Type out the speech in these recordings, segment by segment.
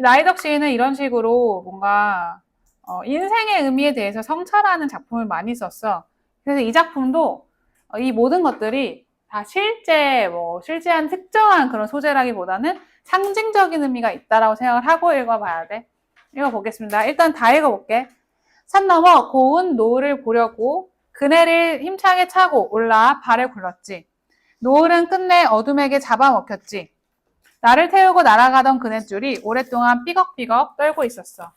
나이덕 시인은 이런 식으로 뭔가 인생의 의미에 대해서 성찰하는 작품을 많이 썼어. 그래서 이 작품도 이 모든 것들이 다 실제한 특정한 그런 소재라기보다는 상징적인 의미가 있다라고 생각을 하고 읽어봐야 돼. 읽어보겠습니다. 일단 다 읽어볼게. 산 너머 고운 노을을 보려고 그네를 힘차게 차고 올라 발을 굴렀지. 노을은 끝내 어둠에게 잡아먹혔지. 나를 태우고 날아가던 그네줄이 오랫동안 삐걱삐걱 떨고 있었어.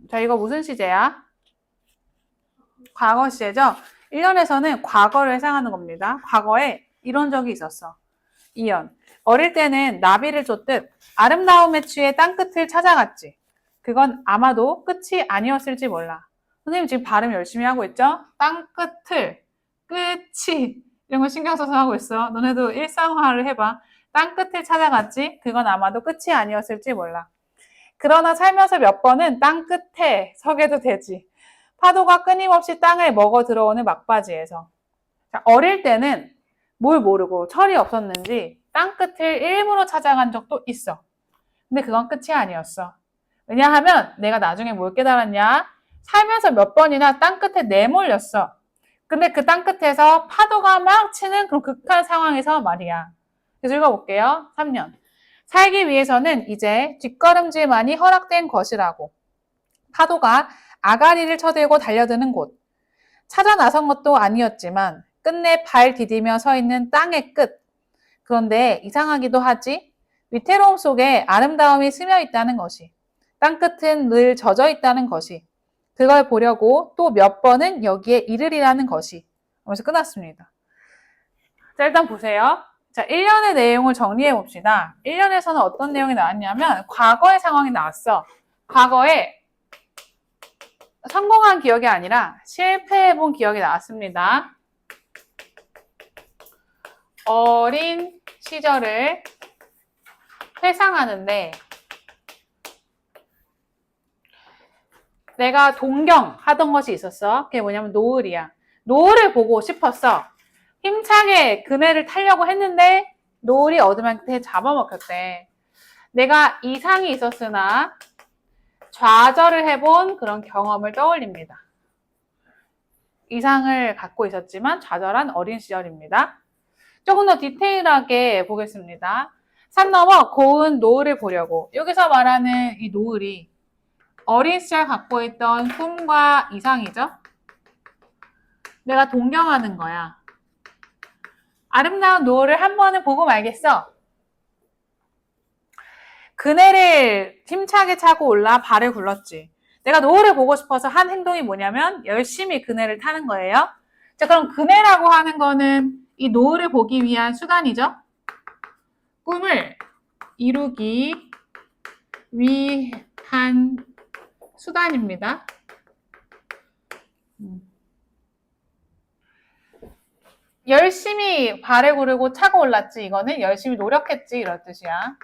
자, 이거 무슨 시제야? 과거 시제죠? 1년에서는 과거를 회상하는 겁니다. 과거에 이런 적이 있었어. 2연. 어릴 때는 나비를 쫓듯 아름다움에 취해 땅끝을 찾아갔지. 그건 아마도 끝이 아니었을지 몰라. 선생님 지금 발음 열심히 하고 있죠? 땅끝을, 끝이 이런 거 신경 써서 하고 있어. 너네도 일상화를 해봐. 땅끝을 찾아갔지. 그건 아마도 끝이 아니었을지 몰라. 그러나 살면서 몇 번은 땅끝에 서게도 되지. 파도가 끊임없이 땅을 먹어 들어오는 막바지에서. 자, 어릴 때는 뭘 모르고 철이 없었는지 땅끝을 일부러 찾아간 적도 있어. 근데 그건 끝이 아니었어. 왜냐하면 내가 나중에 뭘 깨달았냐? 살면서 몇 번이나 땅끝에 내몰렸어. 근데 그 땅끝에서 파도가 막 치는 그런 극한 상황에서 말이야. 그래서 읽어볼게요. 3년. 살기 위해서는 이제 뒷걸음질만이 허락된 것이라고. 파도가 아가리를 쳐들고 달려드는 곳. 찾아 나선 것도 아니었지만 끝내 발 디디며 서 있는 땅의 끝. 그런데 이상하기도 하지. 위태로움 속에 아름다움이 스며 있다는 것이. 땅끝은 늘 젖어 있다는 것이. 그걸 보려고 또 몇 번은 여기에 이르리라는 것이. 하면서 끝났습니다. 자, 일단 보세요. 자, 1년의 내용을 정리해 봅시다. 1년에서는 어떤 내용이 나왔냐면 과거의 상황이 나왔어. 과거에 성공한 기억이 아니라 실패해본 기억이 나왔습니다. 어린 시절을 회상하는데 내가 동경하던 것이 있었어. 그게 뭐냐면 노을이야. 노을을 보고 싶었어. 힘차게 그네를 타려고 했는데 노을이 어둠한테 잡아먹혔대. 내가 이상이 있었으나 좌절을 해본 그런 경험을 떠올립니다. 이상을 갖고 있었지만 좌절한 어린 시절입니다. 조금 더 디테일하게 보겠습니다. 산 너머 고운 노을을 보려고. 여기서 말하는 이 노을이 어린 시절 갖고 있던 꿈과 이상이죠. 내가 동경하는 거야. 아름다운 노을을 한 번은 보고 말겠어. 그네를 힘차게 차고 올라 발을 굴렀지. 내가 노을을 보고 싶어서 한 행동이 뭐냐면 열심히 그네를 타는 거예요. 자, 그럼 그네라고 하는 거는 이 노을을 보기 위한 수단이죠. 꿈을 이루기 위한 수단입니다. 열심히 발을 구르고 차고 올랐지. 이거는 열심히 노력했지. 이런 뜻이야.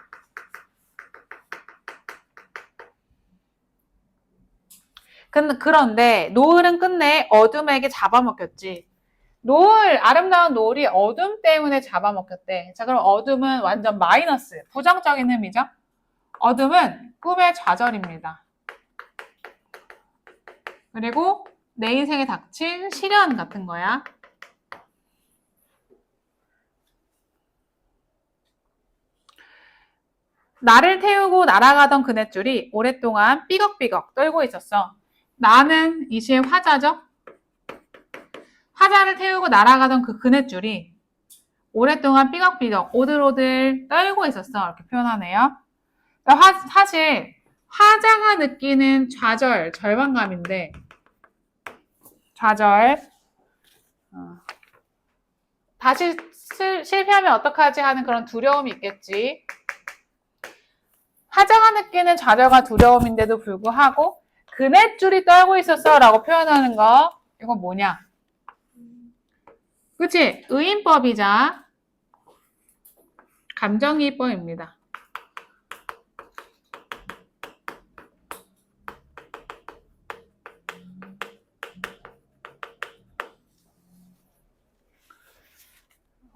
그런데 노을은 끝내 어둠에게 잡아먹혔지. 아름다운 노을이 어둠 때문에 잡아먹혔대. 자, 그럼 어둠은 완전 마이너스, 부정적인 의미죠. 어둠은 꿈의 좌절입니다. 그리고 내 인생에 닥친 시련 같은 거야. 나를 태우고 날아가던 그네줄이 오랫동안 삐걱삐걱 떨고 있었어. 나는 이 시의 화자죠. 화자를 태우고 날아가던 그 그네줄이 오랫동안 삐걱삐걱 오들오들 떨고 있었어. 이렇게 표현하네요. 사실 화자가 느끼는 좌절, 절망감인데 좌절 다시 실패하면 어떡하지 하는 그런 두려움이 있겠지. 화자가 느끼는 좌절과 두려움인데도 불구하고 그네줄이 떨고 있었어 라고 표현하는 거 이건 뭐냐? 그치? 의인법이자 감정이입법입니다.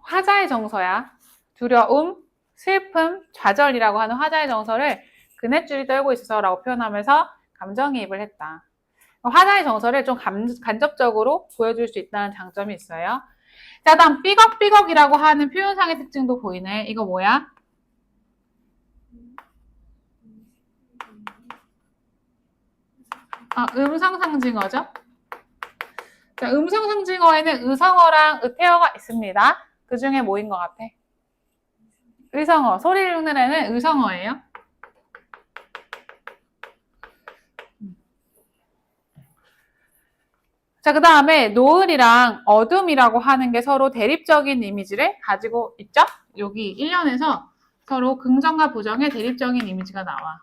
화자의 정서야. 두려움, 슬픔, 좌절이라고 하는 화자의 정서를 그네줄이 떨고 있어서 라고 표현하면서 감정이입을 했다. 화자의 정서를 좀 간접적으로 보여줄 수 있다는 장점이 있어요. 자, 다음 삐걱삐걱이라고 하는 표현상의 특징도 보이네. 이거 뭐야? 음성상징어죠? 자, 음성상징어에는 의성어랑 의태어가 있습니다. 그 중에 뭐인 것 같아? 의성어. 소리를 흉는 애는 의성어예요. 자, 그 다음에 노을이랑 어둠이라고 하는 게 서로 대립적인 이미지를 가지고 있죠? 여기 1년에서 서로 긍정과 부정의 대립적인 이미지가 나와.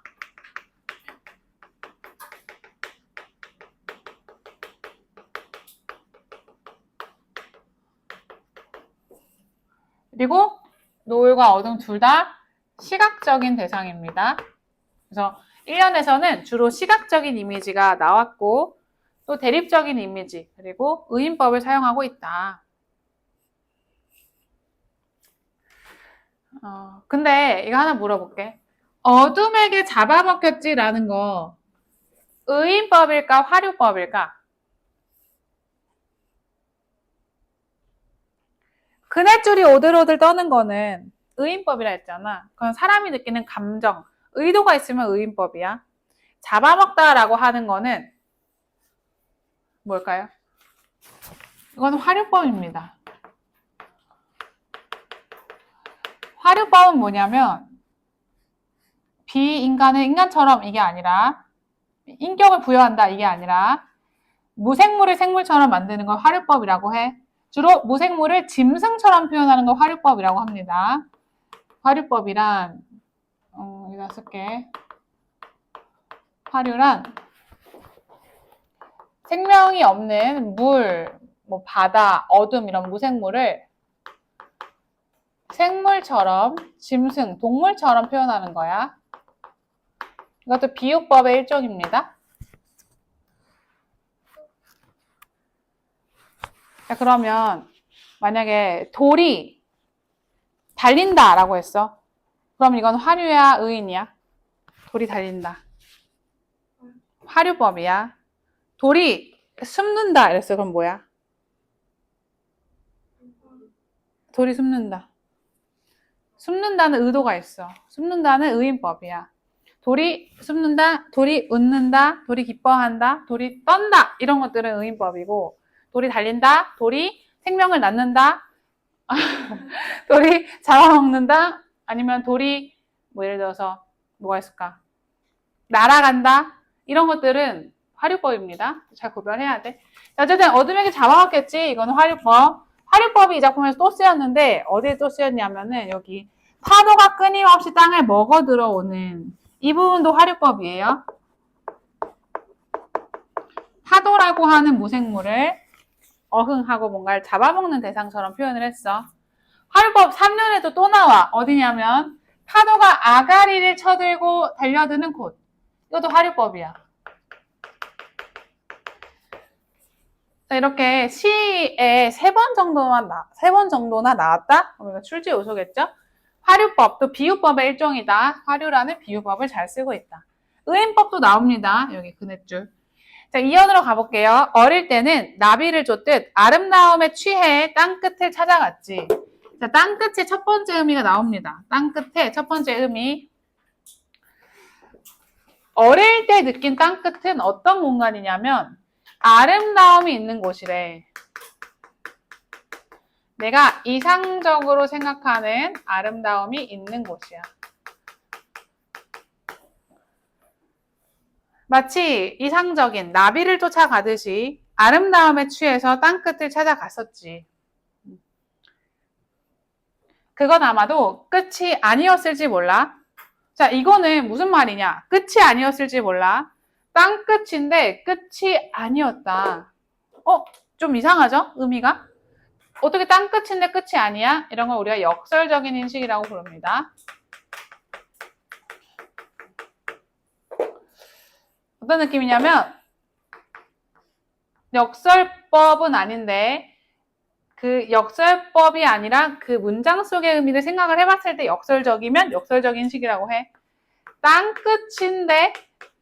그리고 노을과 어둠 둘 다 시각적인 대상입니다. 그래서 1년에서는 주로 시각적인 이미지가 나왔고 또 대립적인 이미지 그리고 의인법을 사용하고 있다. 근데 이거 하나 물어볼게. 어둠에게 잡아먹혔지라는 거 의인법일까 화류법일까? 그네줄이 오들오들 떠는 거는 의인법이라 했잖아. 그건 사람이 느끼는 감정, 의도가 있으면 의인법이야. 잡아먹다라고 하는 거는 뭘까요? 이건 화류법입니다. 화류법은 뭐냐면 비인간을 인간처럼 이게 아니라 인격을 부여한다 이게 아니라 무생물을 생물처럼 만드는 걸 화류법이라고 해. 주로 무생물을 짐승처럼 표현하는 걸 화류법이라고 합니다. 화류법이란 여기다 쓸게. 화류란 생명이 없는 물, 뭐 바다, 어둠 이런 무생물을 생물처럼, 짐승, 동물처럼 표현하는 거야. 이것도 비유법의 일종입니다. 자, 그러면 만약에 돌이 달린다라고 했어. 그럼 이건 화류야, 의인이야? 돌이 달린다. 화류법이야. 돌이 숨는다 이랬어. 그럼 뭐야? 돌이 숨는다. 숨는다는 의도가 있어. 숨는다는 의인법이야. 돌이 숨는다, 돌이 웃는다, 돌이 기뻐한다, 돌이 떤다 이런 것들은 의인법이고 돌이 달린다, 돌이 생명을 낳는다, 돌이 잡아먹는다, 아니면 돌이 뭐 예를 들어서 뭐가 있을까? 날아간다 이런 것들은 화류법입니다. 잘 구별해야 돼. 어쨌든 어둠에게 잡아먹겠지. 이건 화류법. 화류법이 이 작품에서 또 쓰였는데 어디에 또 쓰였냐면은 여기 파도가 끊임없이 땅을 먹어 들어오는 이 부분도 화류법이에요. 파도라고 하는 무생물을 어흥하고 뭔가를 잡아먹는 대상처럼 표현을 했어. 화류법 3년에도 또 나와. 어디냐면 파도가 아가리를 쳐들고 달려드는 곳. 이것도 화류법이야. 이렇게 시에 3번 정도나 나왔다? 그러면 출제 요소겠죠? 화류법도 비유법의 일종이다. 화류라는 비유법을 잘 쓰고 있다. 의인법도 나옵니다. 여기 그네줄. 자, 이연으로 가볼게요. 어릴 때는 나비를 쫓듯 아름다움에 취해 땅끝을 찾아갔지. 자, 땅끝의 첫 번째 의미가 나옵니다. 땅끝의 첫 번째 의미. 어릴 때 느낀 땅끝은 어떤 공간이냐면 아름다움이 있는 곳이래. 내가 이상적으로 생각하는 아름다움이 있는 곳이야. 마치 이상적인 나비를 쫓아가듯이 아름다움에 취해서 땅끝을 찾아갔었지. 그건 아마도 끝이 아니었을지 몰라. 자, 이거는 무슨 말이냐? 끝이 아니었을지 몰라. 땅끝인데 끝이 아니었다. 좀 이상하죠? 의미가? 어떻게 땅끝인데 끝이 아니야? 이런 걸 우리가 역설적인 인식이라고 부릅니다. 어떤 느낌이냐면 역설법은 아닌데 그 역설법이 아니라 그 문장 속의 의미를 생각을 해봤을 때 역설적이면 역설적인 식이라고 해. 땅끝인데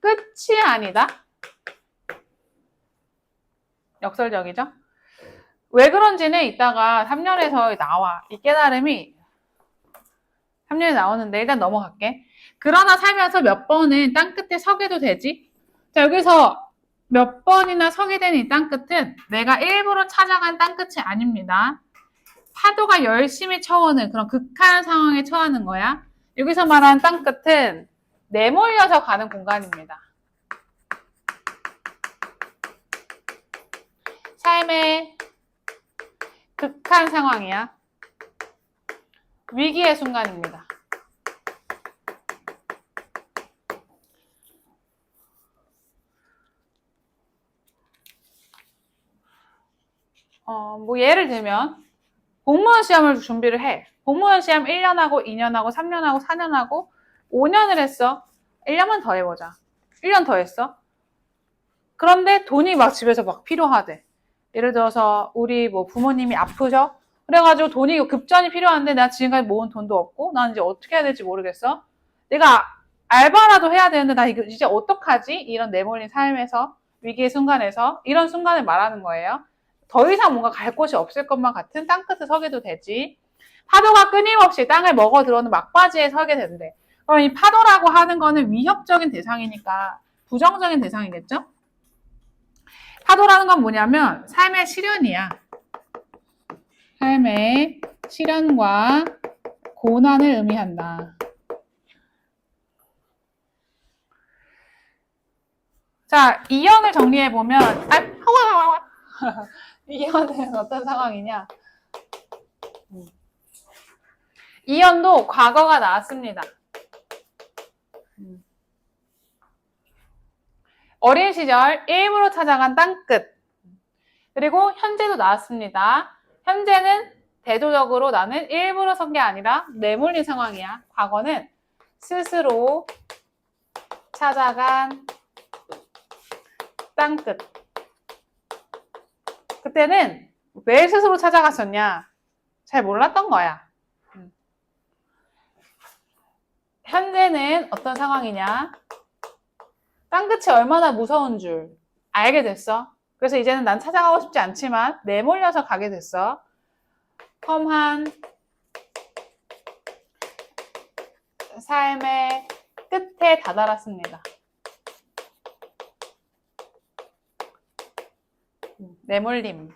끝이 아니다. 역설적이죠? 왜 그런지는 이따가 3년에서 나와. 이 깨달음이 3년에 나오는데 일단 넘어갈게. 그러나 살면서 몇 번은 땅끝에 서게도 되지? 자, 여기서 몇 번이나 서게 되는 이 땅끝은 내가 일부러 찾아간 땅끝이 아닙니다. 파도가 열심히 쳐오는 그런 극한 상황에 처하는 거야. 여기서 말하는 땅끝은 내몰려서 가는 공간입니다. 삶의 극한 상황이야. 위기의 순간입니다. 뭐 예를 들면 공무원 시험을 준비를 해. 공무원 시험 1년하고 2년하고 3년하고 4년하고 5년을 했어. 1년만 더 해보자. 1년 더 했어. 그런데 돈이 막 집에서 막 필요하대. 예를 들어서 우리 뭐 부모님이 아프셔? 그래가지고 돈이 급전이 필요한데 나 지금까지 모은 돈도 없고 난 이제 어떻게 해야 될지 모르겠어. 내가 알바라도 해야 되는데 나 이거 이제 어떡하지? 이런 내몰린 삶에서 위기의 순간에서 이런 순간을 말하는 거예요. 더 이상 뭔가 갈 곳이 없을 것만 같은 땅끝에 서게도 되지. 파도가 끊임없이 땅을 먹어 들어오는 막바지에 서게 된대. 그럼 이 파도라고 하는 거는 위협적인 대상이니까 부정적인 대상이겠죠? 파도라는 건 뭐냐면 삶의 시련이야. 삶의 시련과 고난을 의미한다. 자, 이연을 정리해보면 이연은 어떤 상황이냐? 이연도 과거가 나왔습니다. 어린 시절 일부러 찾아간 땅끝. 그리고 현재도 나왔습니다. 현재는 대조적으로 나는 일부러 선 게 아니라 내몰린 상황이야. 과거는 스스로 찾아간 땅끝. 그때는 왜 스스로 찾아갔었냐? 잘 몰랐던 거야. 현재는 어떤 상황이냐? 땅끝이 얼마나 무서운 줄 알게 됐어. 그래서 이제는 난 찾아가고 싶지 않지만 내몰려서 가게 됐어. 험한 삶의 끝에 다다랐습니다. 내몰림.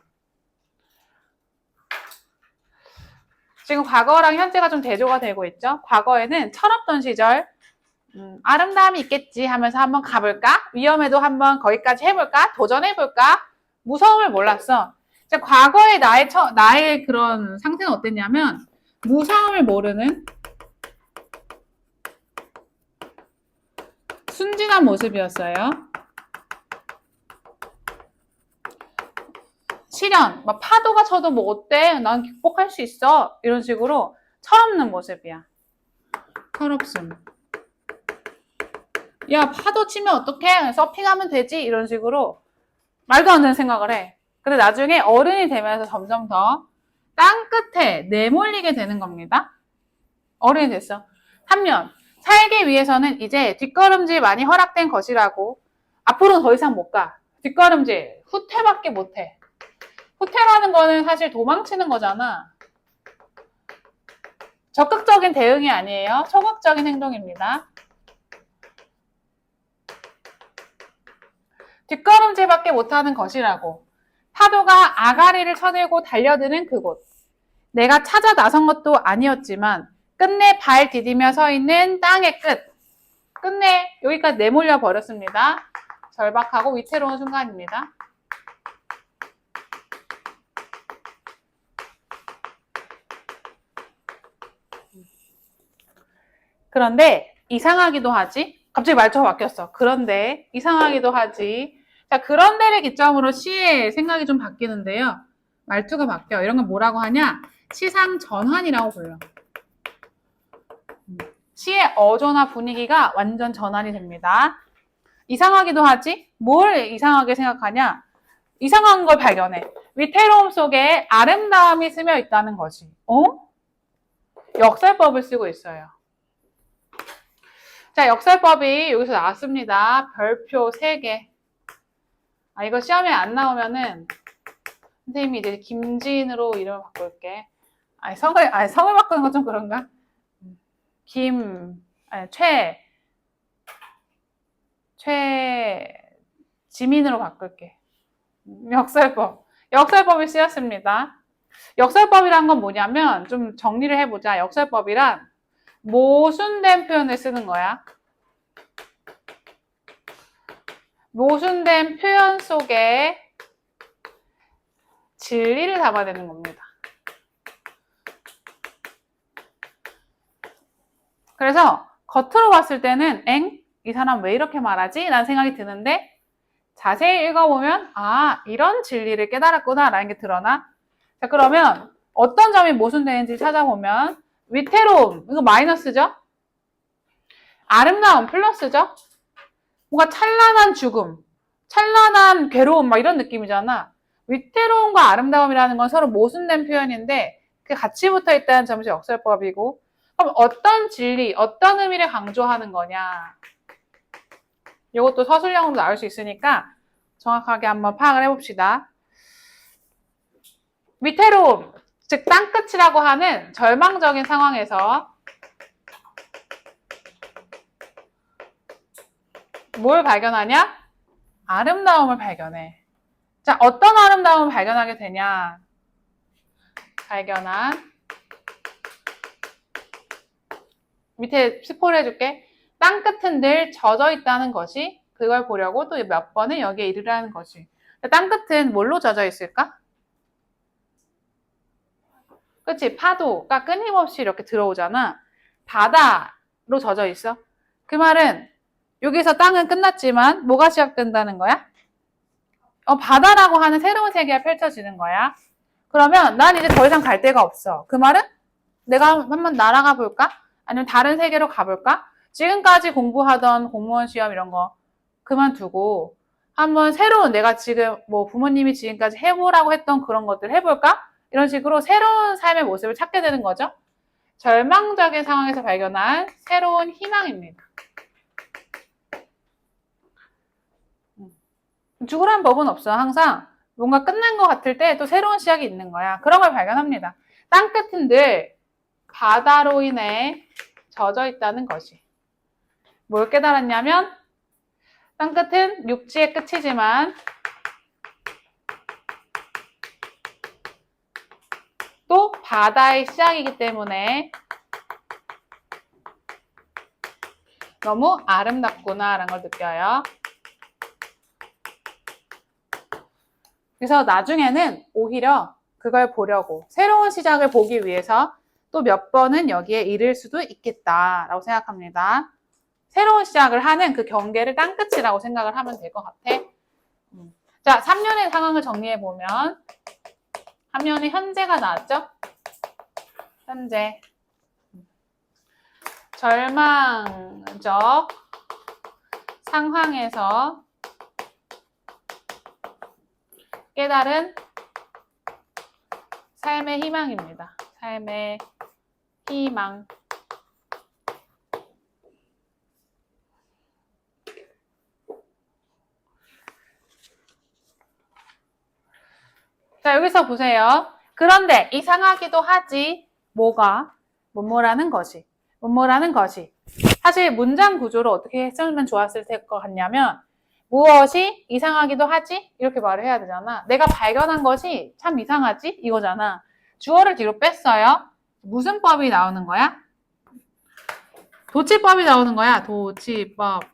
지금 과거랑 현재가 좀 대조가 되고 있죠. 과거에는 철없던 시절 아름다움이 있겠지 하면서 한번 가볼까? 위험해도 한번 거기까지 해볼까? 도전해볼까? 무서움을 몰랐어. 과거의 나의 그런 상태는 어땠냐면 무서움을 모르는 순진한 모습이었어요. 시련, 막 파도가 쳐도 뭐 어때? 난 극복할 수 있어. 이런 식으로 철없는 모습이야. 철없음. 야, 파도 치면 어떡해? 서핑하면 되지? 이런 식으로 말도 안 되는 생각을 해. 근데 나중에 어른이 되면서 점점 더 땅끝에 내몰리게 되는 겁니다. 어른이 됐어. 3년. 살기 위해서는 이제 뒷걸음질 많이 허락된 것이라고. 앞으로는 더 이상 못 가. 뒷걸음질, 후퇴밖에 못 해. 후퇴라는 거는 사실 도망치는 거잖아. 적극적인 대응이 아니에요. 소극적인 행동입니다. 뒷걸음질밖에 못하는 것이라고. 파도가 아가리를 쳐들고 달려드는 그곳. 내가 찾아 나선 것도 아니었지만 끝내 발 디디며 서 있는 땅의 끝. 끝내 여기까지 내몰려 버렸습니다. 절박하고 위태로운 순간입니다. 그런데 이상하기도 하지. 갑자기 말투가 바뀌었어. 그런데 이상하기도 하지. 자, 그런데를 기점으로 시의 생각이 좀 바뀌는데요. 말투가 바뀌어. 이런 걸 뭐라고 하냐? 시상 전환이라고 불러. 시의 어조나 분위기가 완전 전환이 됩니다. 이상하기도 하지? 뭘 이상하게 생각하냐? 이상한 걸 발견해. 위태로움 속에 아름다움이 스며 있다는 것이. 역설법을 쓰고 있어요. 자, 역설법이 여기서 나왔습니다. 별표 3개. 아, 이거 시험에 안 나오면은 선생님이 이제 김지인으로 이름을 바꿀게. 성을 바꾸는 건 좀 그런가? 지민으로 바꿀게. 역설법. 역설법이 쓰였습니다. 역설법이란 건 뭐냐면, 좀 정리를 해보자. 역설법이란 모순된 표현을 쓰는 거야. 모순된 표현 속에 진리를 담아내는 겁니다. 그래서 겉으로 봤을 때는 이 사람 왜 이렇게 말하지? 라는 생각이 드는데 자세히 읽어보면 아, 이런 진리를 깨달았구나 라는 게 드러나. 자, 그러면 어떤 점이 모순되는지 찾아보면 위태로움, 이거 마이너스죠? 아름다움, 플러스죠? 뭔가 찬란한 죽음, 찬란한 괴로움 막 이런 느낌이잖아. 위태로움과 아름다움이라는 건 서로 모순된 표현인데 그 같이 붙어 있다는 점이 역설법이고, 그럼 어떤 진리, 어떤 의미를 강조하는 거냐. 이것도 서술형으로 나올 수 있으니까 정확하게 한번 파악을 해봅시다. 위태로움, 즉 땅끝이라고 하는 절망적인 상황에서 뭘 발견하냐? 아름다움을 발견해. 자, 어떤 아름다움을 발견하게 되냐? 밑에 스포를 해줄게. 땅끝은 늘 젖어 있다는 것이 그걸 보려고 또 몇 번은 여기에 이르라는 것이. 땅끝은 뭘로 젖어 있을까? 그치? 파도가 끊임없이 이렇게 들어오잖아. 바다로 젖어 있어. 그 말은 여기서 땅은 끝났지만 뭐가 시작된다는 거야? 바다라고 하는 새로운 세계가 펼쳐지는 거야. 그러면 난 이제 더 이상 갈 데가 없어. 그 말은 내가 한번 날아가 볼까? 아니면 다른 세계로 가볼까? 지금까지 공부하던 공무원 시험 이런 거 그만두고 한번 새로운 내가 지금 뭐 부모님이 지금까지 해보라고 했던 그런 것들 해볼까? 이런 식으로 새로운 삶의 모습을 찾게 되는 거죠. 절망적인 상황에서 발견한 새로운 희망입니다. 죽으라는 법은 없어. 항상 뭔가 끝난 것 같을 때 또 새로운 시작이 있는 거야. 그런 걸 발견합니다. 땅끝은 늘 바다로 인해 젖어 있다는 것이. 뭘 깨달았냐면 땅끝은 육지의 끝이지만 또 바다의 시작이기 때문에 너무 아름답구나라는 걸 느껴요. 그래서 나중에는 오히려 그걸 보려고 새로운 시작을 보기 위해서 또 몇 번은 여기에 이를 수도 있겠다라고 생각합니다. 새로운 시작을 하는 그 경계를 땅끝이라고 생각을 하면 될 것 같아. 자, 3년의 상황을 정리해보면 3년의 현재가 나왔죠? 현재. 절망적 상황에서 깨달은 삶의 희망입니다. 삶의 희망. 자, 여기서 보세요. 그런데 이상하기도 하지. 뭐가? 뭐뭐라는 것이. 뭐뭐라는 것이. 사실 문장 구조를 어떻게 했으면 좋았을 것 같냐면 무엇이 이상하기도 하지? 이렇게 말을 해야 되잖아. 내가 발견한 것이 참 이상하지? 이거잖아. 주어를 뒤로 뺐어요. 무슨 법이 나오는 거야? 도치법이 나오는 거야. 도치법.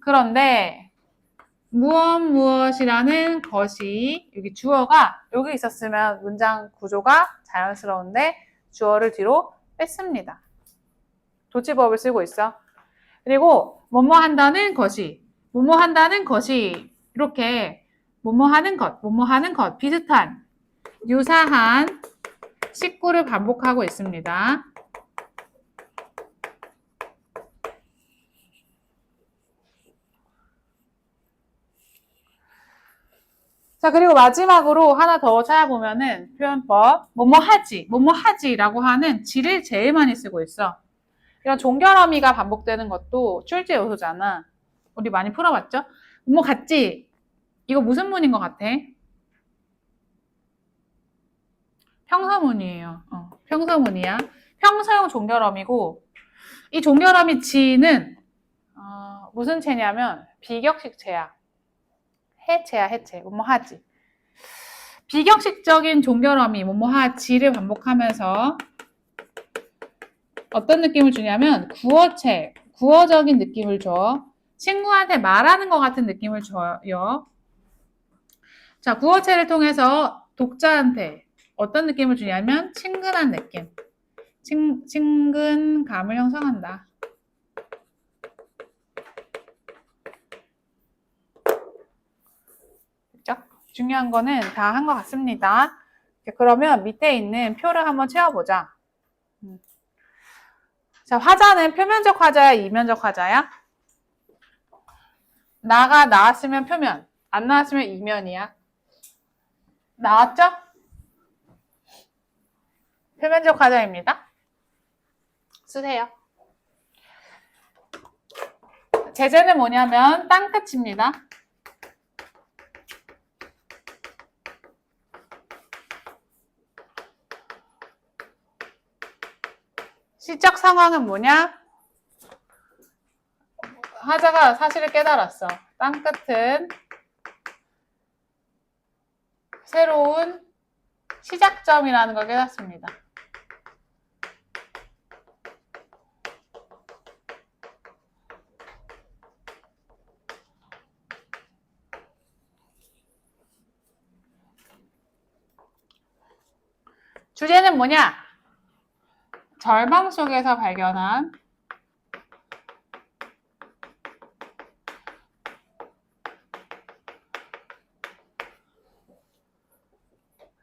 그런데 무엇이라는 것이 여기 주어가 여기 있었으면 문장 구조가 자연스러운데 주어를 뒤로 뺐습니다. 도치법을 쓰고 있어. 그리고 뭐뭐 한다는 것이 이렇게 뭐뭐 하는 것 비슷한 유사한 식구를 반복하고 있습니다. 자, 그리고 마지막으로 하나 더 찾아보면은 표현법 뭐뭐 하지라고 하는 지를 제일 많이 쓰고 있어. 이런 종결어미가 반복되는 것도 출제 요소잖아. 우리 많이 풀어봤죠? 뭐 같지? 이거 무슨 문인 것 같아? 평서문이에요. 평서문이야. 평서형 종결어미고 이 종결어미 지는 무슨 체냐면 비격식 체야. 해체야, 해체. 뭐뭐 하지. 비격식적인 종결어미, 뭐뭐 하지를 반복하면서 어떤 느낌을 주냐면 구어체, 구어적인 느낌을 줘. 친구한테 말하는 것 같은 느낌을 줘요. 자, 구어체를 통해서 독자한테 어떤 느낌을 주냐면 친근한 느낌. 친근감을 형성한다. 그죠? 중요한 거는 다 한 것 같습니다. 그러면 밑에 있는 표를 한번 채워보자. 자, 화자는 표면적 화자야, 이면적 화자야? 나가 나왔으면 표면, 안 나왔으면 이면이야. 나왔죠? 표면적 화자입니다. 쓰세요. 제재는 뭐냐면 땅끝입니다. 시적 상황은 뭐냐? 화자가 사실을 깨달았어. 땅끝은 새로운 시작점이라는 걸 깨닫습니다. 주제는 뭐냐? 절망 속에서 발견한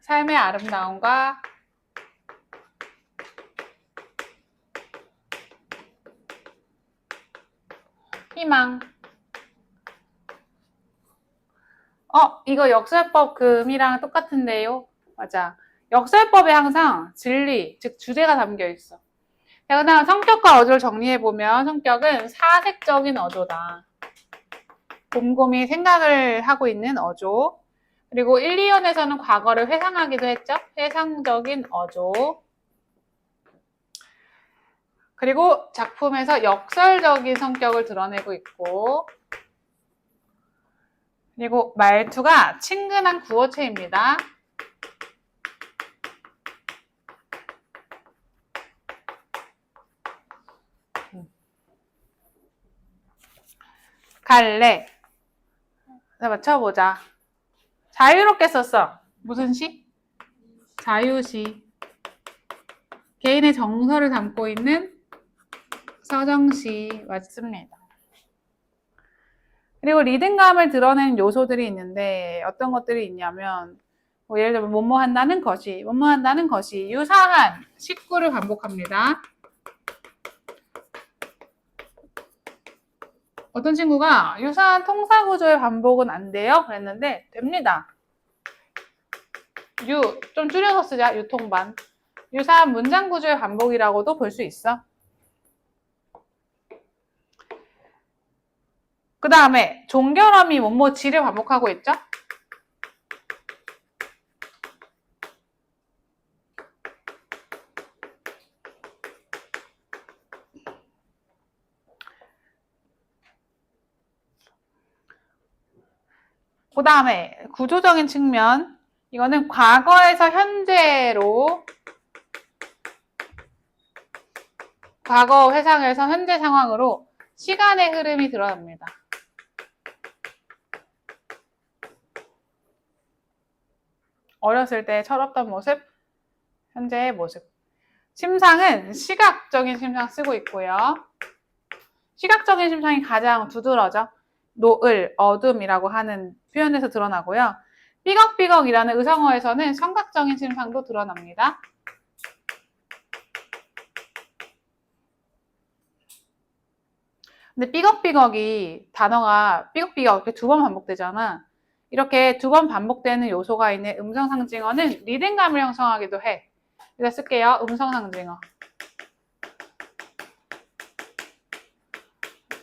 삶의 아름다움과 희망. 이거 역설법 금이랑 똑같은데요? 맞아. 역설법에 항상 진리, 즉 주제가 담겨 있어. 자, 그 다음 성격과 어조를 정리해보면 성격은 사색적인 어조다. 곰곰이 생각을 하고 있는 어조. 그리고 1, 2연에서는 과거를 회상하기도 했죠. 회상적인 어조. 그리고 작품에서 역설적인 성격을 드러내고 있고, 그리고 말투가 친근한 구어체입니다. 갈래. 자, 맞춰보자. 자유롭게 썼어. 무슨 시? 자유시. 개인의 정서를 담고 있는 서정시. 맞습니다. 그리고 리듬감을 드러내는 요소들이 있는데 어떤 것들이 있냐면 예를 들면 뭐뭐 한다는 것이, 뭐뭐 한다는 것이 유사한 식구를 반복합니다. 어떤 친구가 유사한 통사구조의 반복은 안 돼요? 그랬는데 됩니다. 좀 줄여서 쓰자. 유통반. 유사한 문장 구조의 반복이라고도 볼 수 있어. 그 다음에 종결어미 뭐뭐 지를 반복하고 있죠? 그 다음에 구조적인 측면, 이거는 과거에서 현재로, 과거 회상에서 현재 상황으로 시간의 흐름이 드러납니다. 어렸을 때 철없던 모습, 현재의 모습. 심상은 시각적인 심상 쓰고 있고요. 시각적인 심상이 가장 두드러져. 노을, 어둠이라고 하는 표현에서 드러나고요. 삐걱삐걱이라는 의성어에서는 청각적인 심상도 드러납니다. 근데 삐걱삐걱이 단어가 삐걱삐걱 이렇게 두 번 반복되잖아. 이렇게 두 번 반복되는 요소가 있는 음성상징어는 리듬감을 형성하기도 해. 그래서 쓸게요. 음성상징어.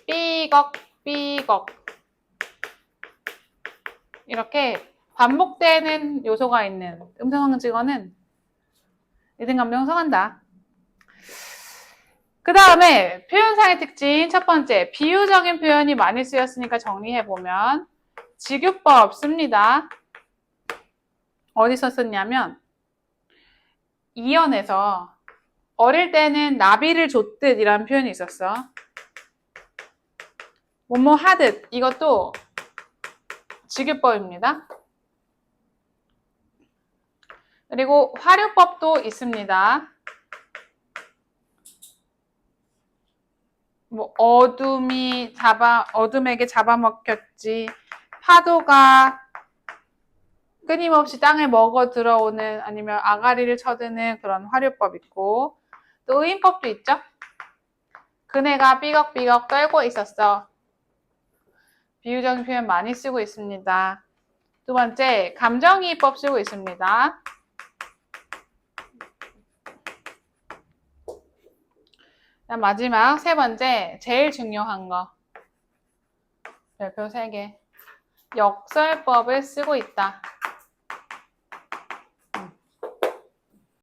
삐걱, 삐걱. 이렇게 반복되는 요소가 있는 음성항직어는 리듬감정 성한다. 그 다음에 표현상의 특징 첫 번째, 비유적인 표현이 많이 쓰였으니까 정리해보면 직유법 씁니다. 어디서 썼냐면 이연에서 어릴 때는 나비를 줬듯 이라는 표현이 있었어. 뭐뭐 하듯 이것도 직유법입니다. 그리고 화류법도 있습니다. 뭐 어둠에게 잡아먹혔지, 파도가 끊임없이 땅에 먹어 들어오는 아니면 아가리를 쳐드는 그런 화류법 있고, 또 의인법도 있죠. 그네가 삐걱삐걱 떨고 있었어. 비유적인 표현 많이 쓰고 있습니다. 두 번째, 감정이입법 쓰고 있습니다. 마지막 세 번째, 제일 중요한 거. 별표 3개. 역설법을 쓰고 있다.